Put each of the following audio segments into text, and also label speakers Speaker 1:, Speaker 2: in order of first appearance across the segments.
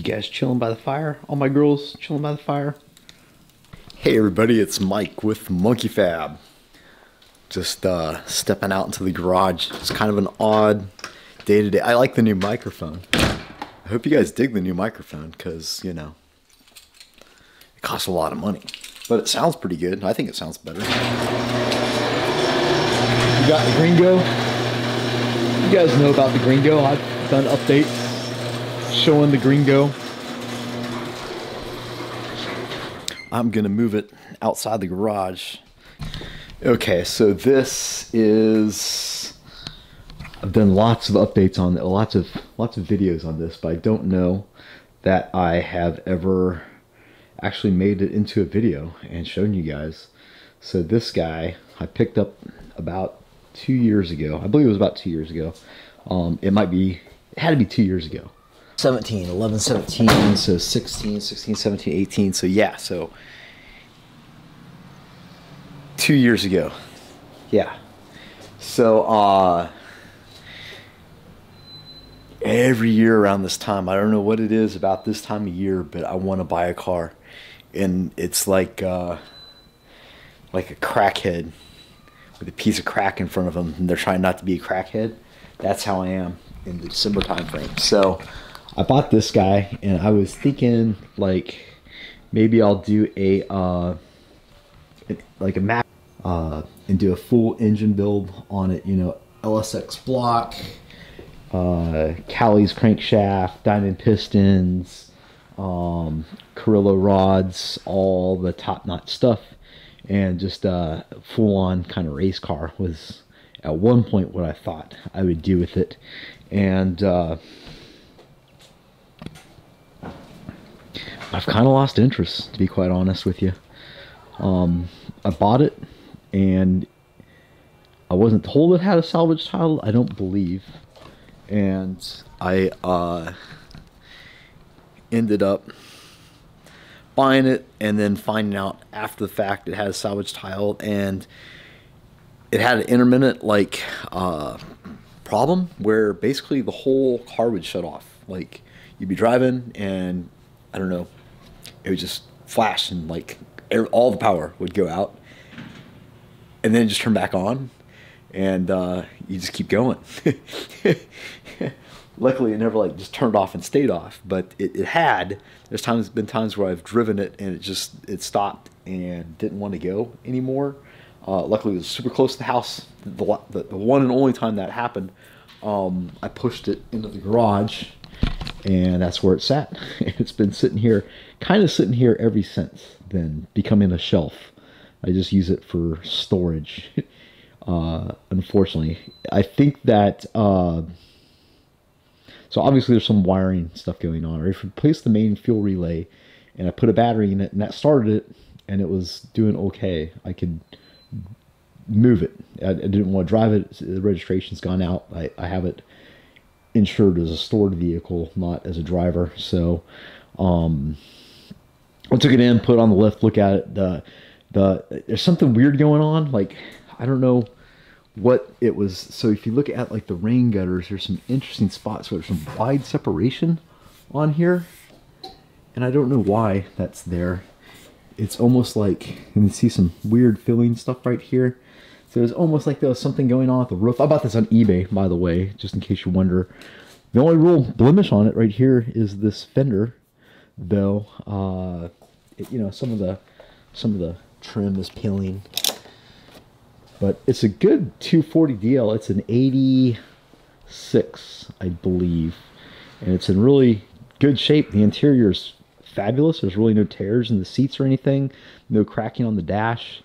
Speaker 1: guys chilling by the fire? All my girls chilling by the fire? Hey everybody, it's Mike with Monkey Fab. Just stepping out into the garage. It's kind of an odd day to day. I like the new microphone. I hope you guys dig the new microphone because, you know, it costs a lot of money. But it sounds pretty good. I think it sounds better. You got the Green Go. You guys know about the Green Go. I've done updates showing the Green Go. I'm gonna move it outside the garage. Okay, so this is, I've done lots of updates on it, lots of videos on this, but I don't know that I have ever actually made it into a video and shown you guys. So this guy I picked up about 2 years ago. I believe it was about 2 years ago. It had to be 2 years ago. 11, 17, so 16, 17, 18. So yeah, so 2 years ago. Yeah. So every year around this time, I don't know what it is about this time of year, but I want to buy a car. And it's like a crackhead with a piece of crack in front of them, and they're trying not to be a crackhead. That's how I am in the December time frame. So I bought this guy, and I was thinking like maybe I'll do a map and do a full engine build on it. You know, LSX block, Callie's crankshaft, diamond pistons, Carrillo rods, all the top-notch stuff, and just a full-on kind of race car was at one point what I thought I would do with it. And I've kind of lost interest, to be quite honest with you. I bought it, and I wasn't told it had a salvage title, I don't believe. And I ended up buying it and then finding out after the fact it had a salvage title, and it had an intermittent problem where basically the whole car would shut off. Like, you'd be driving and I don't know, it would just flash and like all the power would go out and then just turn back on, and you just keep going. Luckily it never like just turned off and stayed off, but there's been times where I've driven it and it stopped and didn't want to go anymore. Luckily it was super close to the house. The one and only time that happened, I pushed it into the garage, and that's where it sat. It's been sitting here ever since then, becoming a shelf. I just use it for storage. Unfortunately, I think that so obviously there's some wiring stuff going on. Or if you replace the main fuel relay, and I put a battery in it, and that started it, and it was doing okay, I could move it. I didn't want to drive it. The registration's gone out. I have it insured as a stored vehicle, not as a driver. So I took it in, put it on the lift, look at it. There's something weird going on. Like, I don't know what it was. So if you look at like the rain gutters, there's some interesting spots where there's some wide separation on here, and I don't know why that's there. It's almost like you can see some weird filling stuff right here. So it's almost like there was something going on with the roof. I bought this on eBay, by the way, just in case you wonder. The only real blemish on it right here is this fender, though. You know, some of the trim is peeling, but it's a good 240 DL. It's an 86, I believe, and it's in really good shape. The interior is fabulous. There's really no tears in the seats or anything, no cracking on the dash,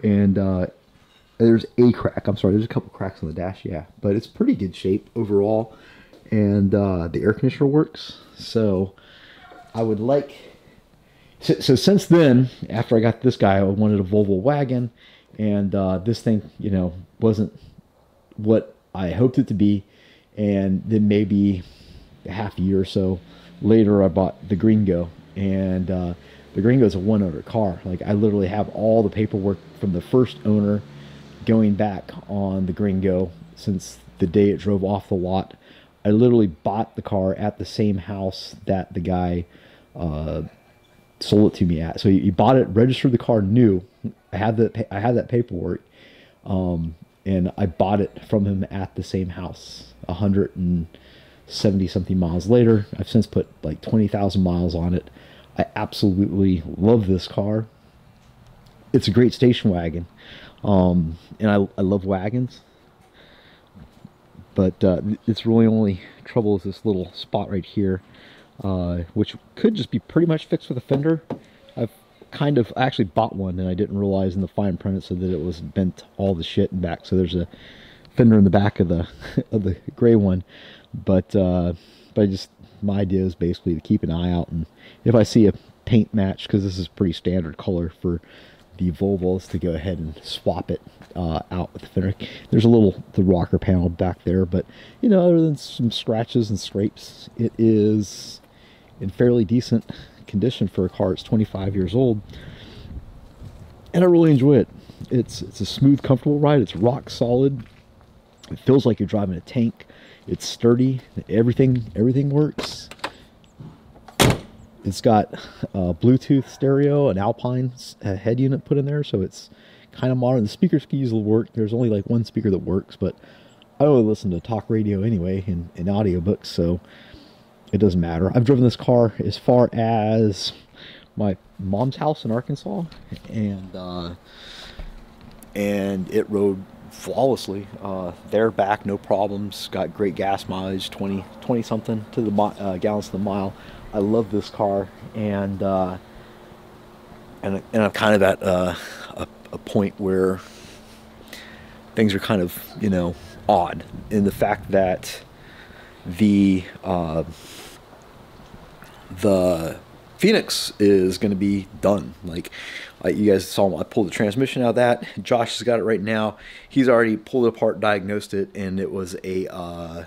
Speaker 1: and there's a crack. I'm sorry, there's a couple cracks on the dash, yeah, but it's pretty good shape overall, and the air conditioner works. So I would like. So since then, after I got this guy, I wanted a Volvo wagon, and this thing, you know, wasn't what I hoped it to be. And then maybe a half a year or so later, I bought the Green Go, and the Green Go is a one-owner car. Like, I literally have all the paperwork from the first owner going back on the Green Go since the day it drove off the lot. I literally bought the car at the same house that the guy sold it to me at. So he bought it, registered the car new. I had that paperwork, and I bought it from him at the same house. 170 something miles later, I've since put like 20,000 miles on it. I absolutely love this car. It's a great station wagon, and I love wagons. But it's really only trouble is this little spot right here, which could just be pretty much fixed with a fender. I've I actually bought one and I didn't realize in the fine print it said that it was bent all the shit in back. So there's a fender in the back of the of the gray one. But I just, my idea is basically to keep an eye out, and if I see a paint match, because this is pretty standard color for the Volvos, to go ahead and swap it out with the fender. There's the rocker panel back there, but you know, other than some scratches and scrapes, it is in fairly decent condition for a car. It's 25 years old, and I really enjoy it. It's a smooth, comfortable ride. It's rock solid. It feels like you're driving a tank. It's sturdy. Everything works. It's got a Bluetooth stereo, an Alpine head unit put in there, so it's kind of modern. The speaker skis will work. There's only like one speaker that works, but I only listen to talk radio anyway in audiobooks, so it doesn't matter. I've driven this car as far as my mom's house in Arkansas, and it rode flawlessly there, back, no problems. Got great gas mileage, 20 something to the gallons to the mile. I love this car, and I'm kind of at a point where things are kind of, you know, odd in the fact that the Phoenix is going to be done. Like you guys saw, I pulled the transmission out of that. Josh has got it right now. He's already pulled it apart, diagnosed it, and it was a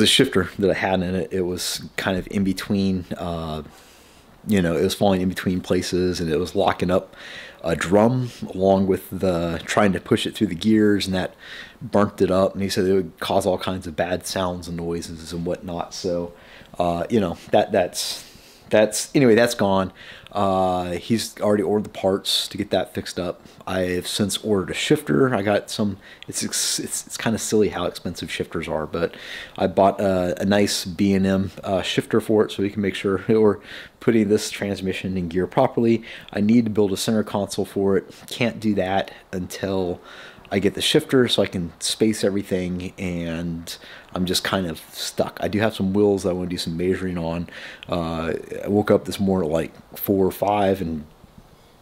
Speaker 1: shifter that I had in it. It was kind of in between, you know, it was falling in between places, and it was locking up a drum along with the trying to push it through the gears, and that burnt it up. And he said it would cause all kinds of bad sounds and noises and whatnot. So, you know, that's anyway, that's gone. He's already ordered the parts to get that fixed up. I've since ordered a shifter. I got some, it's kind of silly how expensive shifters are, but I bought a nice B&M shifter for it, so we can make sure we're putting this transmission in gear properly. I need to build a center console for it. Can't do that until I get the shifter, so I can space everything, and I'm just kind of stuck. I do have some wheels that I want to do some measuring on. I woke up this morning at like 4 or 5 and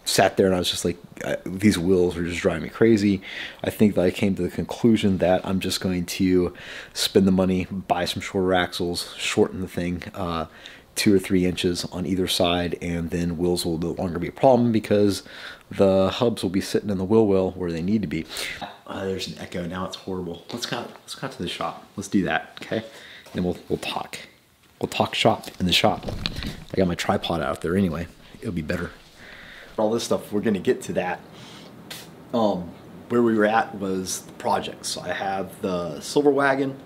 Speaker 1: sat there, and I was just like, these wheels are just driving me crazy. I think that I came to the conclusion that I'm just going to spend the money, buy some shorter axles, shorten the thing 2 or 3 inches on either side, and then wheels will no longer be a problem because the hubs will be sitting in the wheel well where they need to be. There's an echo now. It's horrible. Let's go to the shop. Let's do that, okay? And we'll talk. We'll talk shop in the shop. I got my tripod out there anyway. It'll be better. All this stuff, we're gonna get to that. Where we were at was the projects. So I have the silver wagon.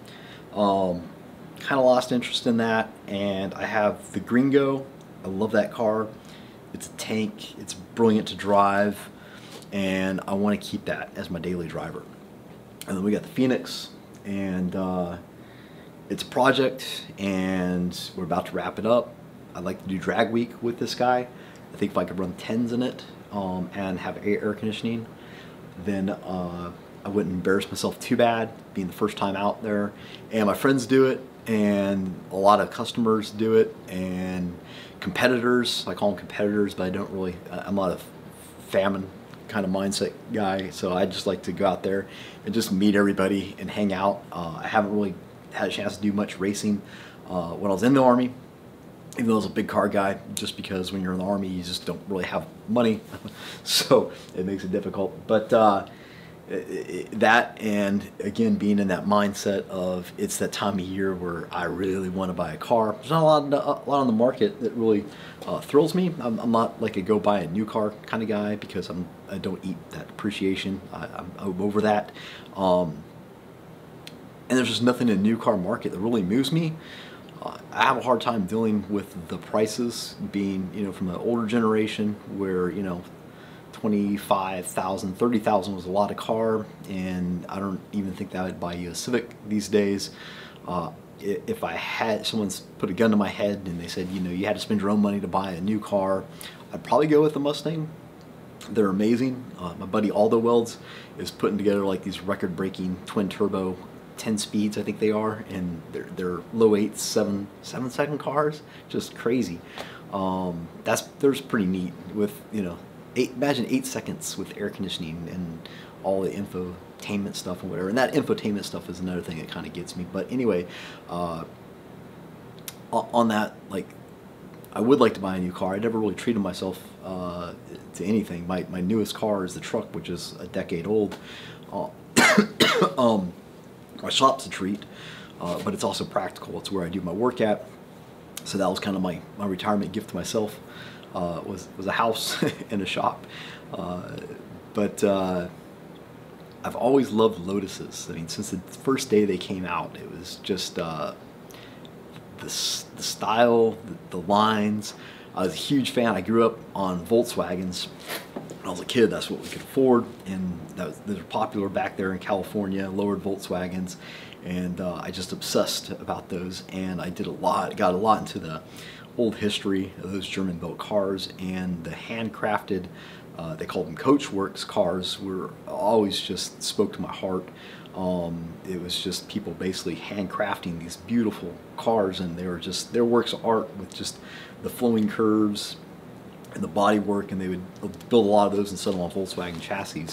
Speaker 1: Kind of lost interest in that, and I have the Green Go. I love that car. It's a tank. It's brilliant to drive, and I want to keep that as my daily driver. And then we got the Phoenix, and it's a project, and we're about to wrap it up. I'd like to do drag week with this guy. I think if I could run 10s in it and have air conditioning, then I wouldn't embarrass myself too bad being the first time out there. And my friends do it, and a lot of customers do it, and competitors. I call them competitors, but I don't really, I'm not a famine kind of mindset guy, so I just like to go out there and just meet everybody and hang out. I haven't really had a chance to do much racing when I was in the Army, even though I was a big car guy, just because when you're in the Army you just don't really have money so it makes it difficult. But that, and again, being in that mindset of it's that time of year where I really want to buy a car. There's not a lot on the market that really thrills me. I'm not like a go buy a new car kind of guy, because I don't eat that depreciation. I'm over that. And there's just nothing in the new car market that really moves me. I have a hard time dealing with the prices being, from the older generation where, 25,000, 30,000 was a lot of car, and I don't even think that I would buy you a Civic these days. If I had someone's put a gun to my head and they said, you had to spend your own money to buy a new car, I'd probably go with the Mustang. They're amazing. My buddy Aldo Welds is putting together like these record-breaking twin turbo 10 speeds, I think they are, and they're low 8, 7-second cars, just crazy. There's pretty neat with, imagine 8 seconds with air conditioning and all the infotainment stuff and whatever. And that infotainment stuff is another thing that kind of gets me. But anyway, on that, like, I would like to buy a new car. I never really treated myself to anything. My newest car is the truck, which is a decade old. My shop's a treat, but it's also practical. It's where I do my work at. So that was kind of my retirement gift to myself, was a house and a shop. But I've always loved Lotuses. I mean, since the first day they came out, it was just the style, the lines. I was a huge fan. I grew up on Volkswagens. When I was a kid, that's what we could afford, and those were popular back there in California, lowered Volkswagens, and I just obsessed about those, and I got a lot into the old history of those German-built cars, and the handcrafted, they called them Coachworks cars, were always just spoke to my heart. It was just people basically handcrafting these beautiful cars, and they were just, their works of art with just the flowing curves and the body work, and they would build a lot of those and sell them on Volkswagen chassis.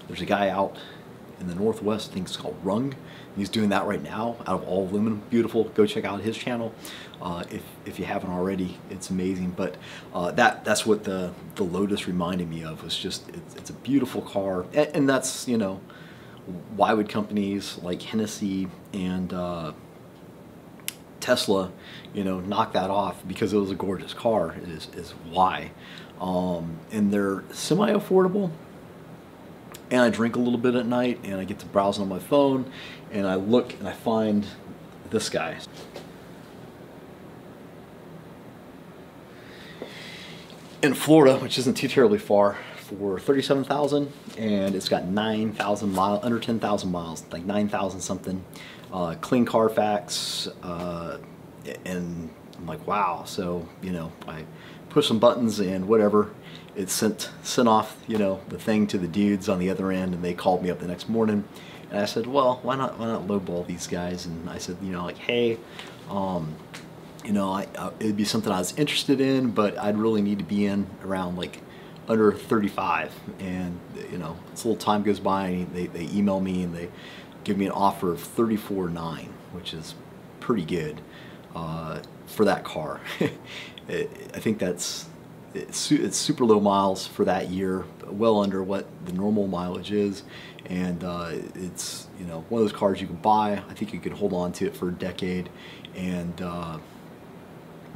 Speaker 1: There's a guy out in the Northwest, I think it's called Rung, and he's doing that right now out of all aluminum. Beautiful. Go check out his channel if you haven't already. It's amazing. But that's what the Lotus reminded me of. Was just it's a beautiful car, and that's, why would companies like Hennessy and Tesla, knock that off? Because it was a gorgeous car. Is why. And they're semi-affordable. And I drink a little bit at night, and I get to browsing on my phone, and I look and I find this guy. In Florida, which isn't too terribly far, for $37,000, and it's got 9,000 miles, under 10,000 miles, like 9,000 something. Clean Carfax, and I'm like, wow. So I push some buttons and whatever, it sent off the thing to the dudes on the other end, and they called me up the next morning, and I said, well, why not lowball these guys? And I said, like, hey, it'd be something I was interested in, but I'd really need to be in around like under 35. And as a little time goes by, they email me and they give me an offer of $34,900, which is pretty good for that car. I think it's super low miles for that year, well under what the normal mileage is, and it's one of those cars you can buy. I think you could hold on to it for a decade and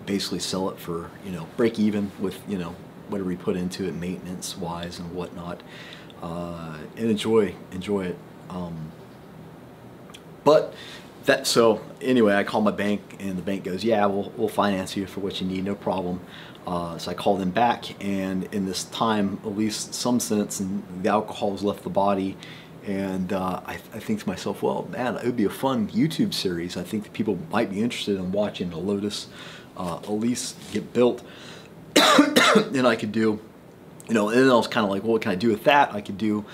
Speaker 1: basically sell it for break even with whatever you put into it maintenance wise and whatnot, and enjoy it. So anyway, I call my bank, and the bank goes, yeah, we'll finance you for what you need, no problem. So I call them back, and in this time, at least some sense, and the alcohol has left the body, and I think to myself, well, man, it would be a fun YouTube series. I think that people might be interested in watching a Lotus Elise get built, and I could do, and then I was kind of like, well, what can I do with that? I could do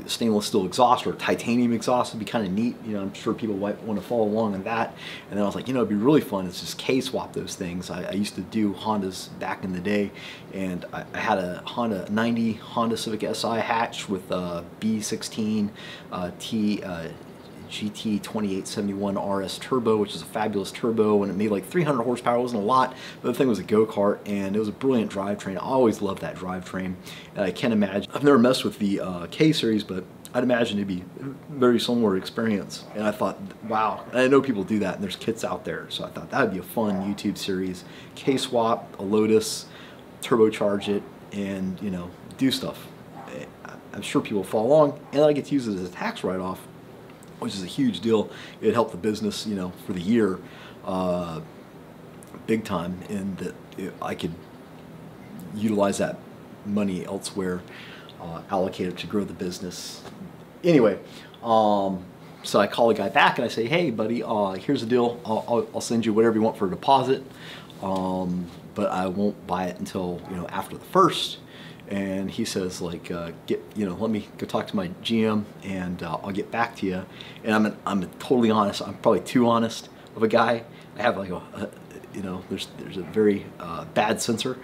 Speaker 1: stainless steel exhaust or titanium exhaust. Would be kind of neat. I'm sure people might want to follow along on that. And then I was like, it'd be really fun. It's just K-swap those things. I used to do Hondas back in the day, and I had a Honda 90 Honda Civic Si hatch with B16 T GT 2871 RS turbo, which is a fabulous turbo, and it made like 300 horsepower. It wasn't a lot, but the thing was a go-kart, and it was a brilliant drivetrain. I always loved that drivetrain, and I can't imagine, I've never messed with the K series, but I'd imagine it'd be a very similar experience. And I thought, wow, and I know people do that, and there's kits out there, so I thought that would be a fun YouTube series. K-swap a Lotus, turbocharge it, and do stuff.
Speaker 2: I'm sure people will follow along, and then I get to use it as a tax write-off, which is a huge deal. It helped the business, you know, for the year, big time, and that I could utilize that money elsewhere, allocate it to grow the business. Anyway, so I call the guy back and I say, hey buddy, here's the deal. I'll send you whatever you want for a deposit, but I won't buy it until, you know, after the 1st. And he says, like, let me go talk to my GM, and I'll get back to you. And I'm totally honest. I'm probably too honest of a guy. I have like there's a very bad sensor.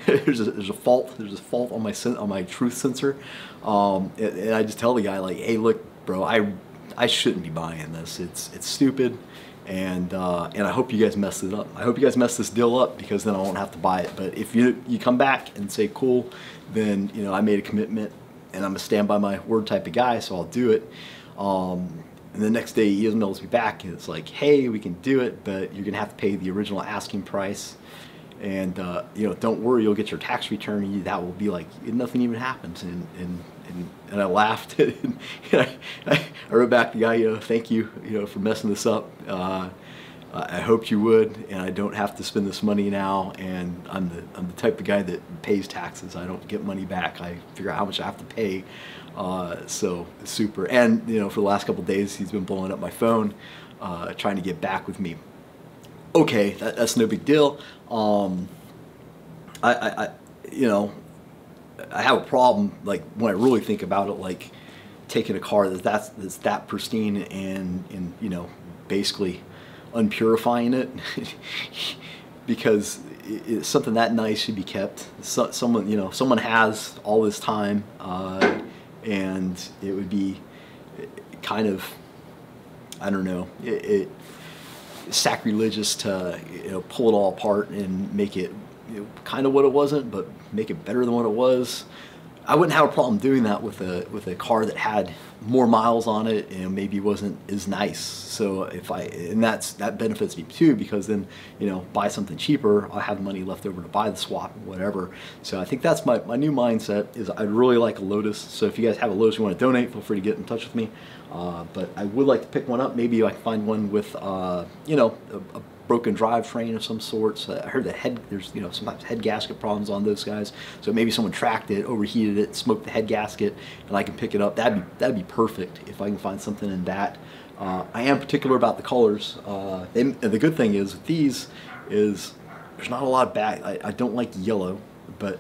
Speaker 2: there's a fault. There's a fault on my truth sensor. And I just tell the guy, like, hey, look, bro, I shouldn't be buying this. It's stupid. And I hope you guys mess it up. I hope you guys mess this deal up, because then I won't have to buy it. But if you come back and say cool, then, you know, I made a commitment, and I'm a stand by my word type of guy, so I'll do it. And the next day he emails me back, and it's like, hey, we can do it, but you're gonna have to pay the original asking price. And you know, don't worry, you'll get your tax return, and that will be like nothing even happened. And I laughed. And I wrote back the guy, you know, thank you, you know, for messing this up. I hoped you would, and I don't have to spend this money now. And I'm the type of guy that pays taxes. I don't get money back. I figure out how much I have to pay. So it's super. And you know, for the last couple of days, he's been blowing up my phone, trying to get back with me. Okay, that's no big deal. You know, I have a problem, like, when I really think about it, like taking a car that's that pristine and you know, basically unpurifying it, because it's something that nice should be kept. Someone has all this time, and it would be kind of, I don't know, sacrilegious to, you know, pull it all apart and make it, you know, kind of what it wasn't, but make it better than what it was. I wouldn't have a problem doing that with a car that had more miles on it and maybe wasn't as nice. So that benefits me too, because then, you know, buy something cheaper, I'll have money left over to buy the swap, whatever. So I think that's my new mindset, is I'd really like a Lotus. So if you guys have a Lotus you want to donate, feel free to get in touch with me. But I would like to pick one up. Maybe I can find one with, you know, a broken drivetrain of some sort. So I heard that there's, you know, sometimes head gasket problems on those guys. So maybe someone tracked it, overheated it, smoked the head gasket, and I can pick it up. That'd be perfect if I can find something in that. I am particular about the colors. And the good thing is with these is there's not a lot of I don't like yellow, but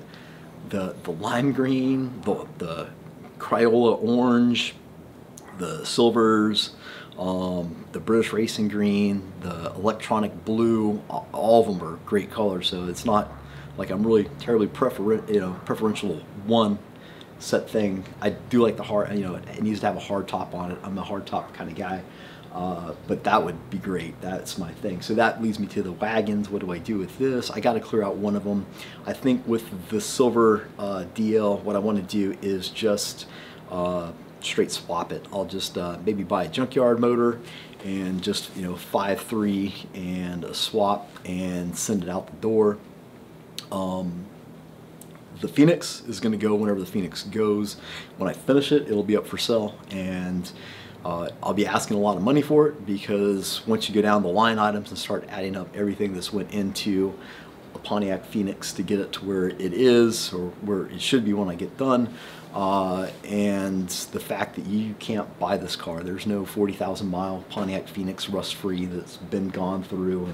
Speaker 2: the lime green, the Crayola orange, the silvers, the British Racing Green, the electronic blue, all of them are great colors. So it's not like I'm really terribly preferential one set thing. I do like the hard, you know, it needs to have a hard top on it. I'm the hard top kind of guy, but that would be great. That's my thing. So that leads me to the wagons. What do I do with this? I got to clear out one of them. I think with the silver DL, what I want to do is just straight swap it. I'll just maybe buy a junkyard motor and just, you know, 5.3 and a swap and send it out the door. The Phoenix is going to go whenever the Phoenix goes. When I finish it, it'll be up for sale, and I'll be asking a lot of money for it, because once you go down the line items and start adding up everything that's went into a Pontiac Phoenix to get it to where it is, or where it should be when I get done, and the fact that you can't buy this car, there's no 40,000 mile Pontiac Phoenix rust free that's been gone through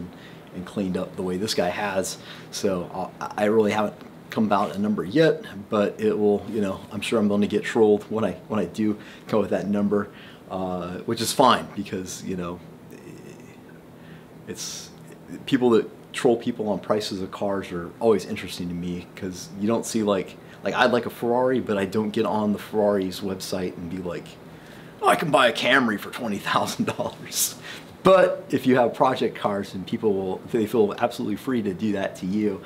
Speaker 2: and cleaned up the way this guy has. So I really haven't come about a number yet, but it will, you know, I'm sure I'm going to get trolled when I do come with that number, which is fine, because, you know, it's people that troll people on prices of cars are always interesting to me, because you don't see like I'd like a Ferrari, but I don't get on the Ferrari's website and be like, oh, I can buy a Camry for $20,000. But if you have project cars, and they feel absolutely free to do that to you,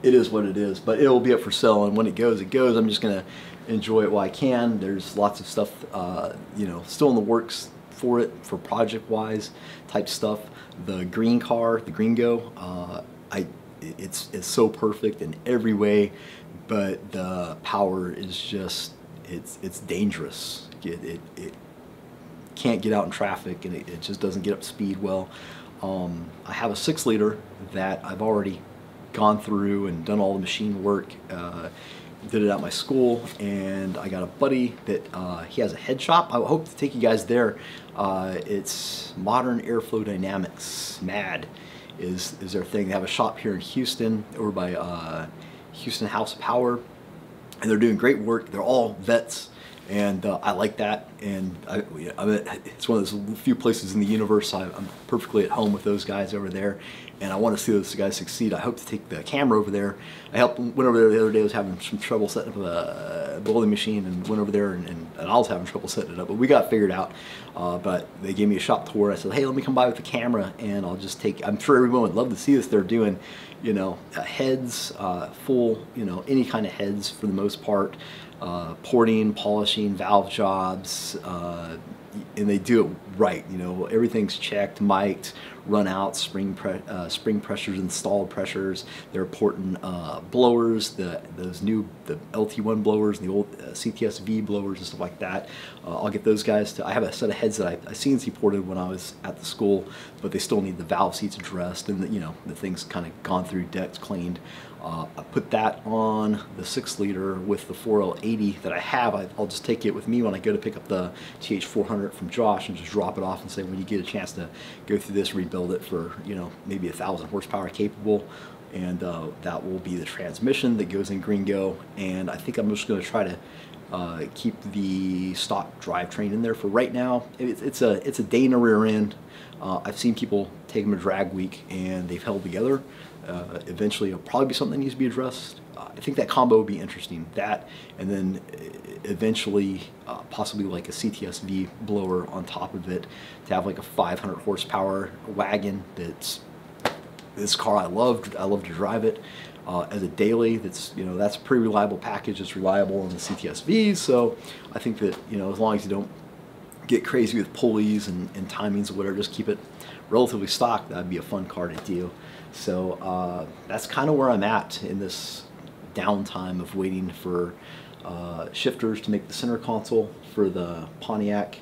Speaker 2: it is what it is. But it will be up for sale, and when it goes, it goes. I'm just gonna enjoy it while I can. There's lots of stuff, you know, still in the works for it, for project-wise type stuff. The green car, the Green Go, it's so perfect in every way, but the power is just it's dangerous. It can't get out in traffic, and it just doesn't get up to speed well. I have a 6-liter that I've already gone through and done all the machine work. Did it at my school, and I got a buddy that he has a head shop. I hope to take you guys there. It's Modern Airflow Dynamics, MAD is their thing. They have a shop here in Houston over by Houston House of Power, and they're doing great work. They're all vets, and I like that. And it's one of those few places in the universe I'm perfectly at home with those guys over there, and I want to see those guys succeed. I hope to take the camera over there. Went over there the other day. I was having some trouble setting up a bowling machine, and went over there, and I was having trouble setting it up, but we got it figured out. But they gave me a shop tour. I said, hey, let me come by with the camera, and I'll just take, I'm sure everyone would love to see this. They're doing, you know, heads, full, you know, any kind of heads for the most part, porting, polishing, valve jobs, and they do it right. You know, everything's checked, mic'd, run out, spring pressures, installed pressures. They're porting blowers, the LT1 blowers, and the old CTS-V blowers and stuff like that. I'll get those guys to, I have a set of heads that I CNC ported when I was at the school, but they still need the valve seats addressed, and you know, the thing's kind of gone through, decks cleaned. I put that on the 6-liter with the 4L80 that I have. I'll just take it with me when I go to pick up the TH400 from Josh, and just drop it off and say, when you get a chance to go through this, rebuild it for, you know, maybe 1,000 horsepower capable. And that will be the transmission that goes in Green Go. And I think I'm just going to try to keep the stock drivetrain in there for right now. It's a Dana rear end. I've seen people take them to drag week, and they've held together. Eventually it'll probably be something that needs to be addressed. I think that combo would be interesting. That, and then eventually possibly like a CTS-V blower on top of it, to have like a 500 horsepower wagon. That's this car I love to drive it as a daily. That's, you know, that's a pretty reliable package. It's reliable on the CTS-V, so I think that, you know, as long as you don't get crazy with pulleys and timings or whatever, just keep it relatively stock, that'd be a fun car to do. So that's kind of where I'm at in this downtime of waiting for shifters to make the center console for the Pontiac,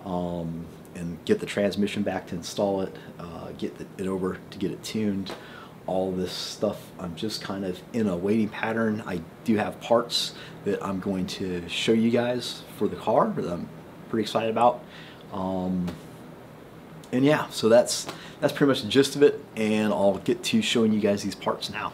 Speaker 2: and get the transmission back to install it, get it over to get it tuned. All this stuff, I'm just kind of in a waiting pattern. I do have parts that I'm going to show you guys for the car that I'm pretty excited about. And yeah, so that's pretty much the gist of it, and I'll get to showing you guys these parts now.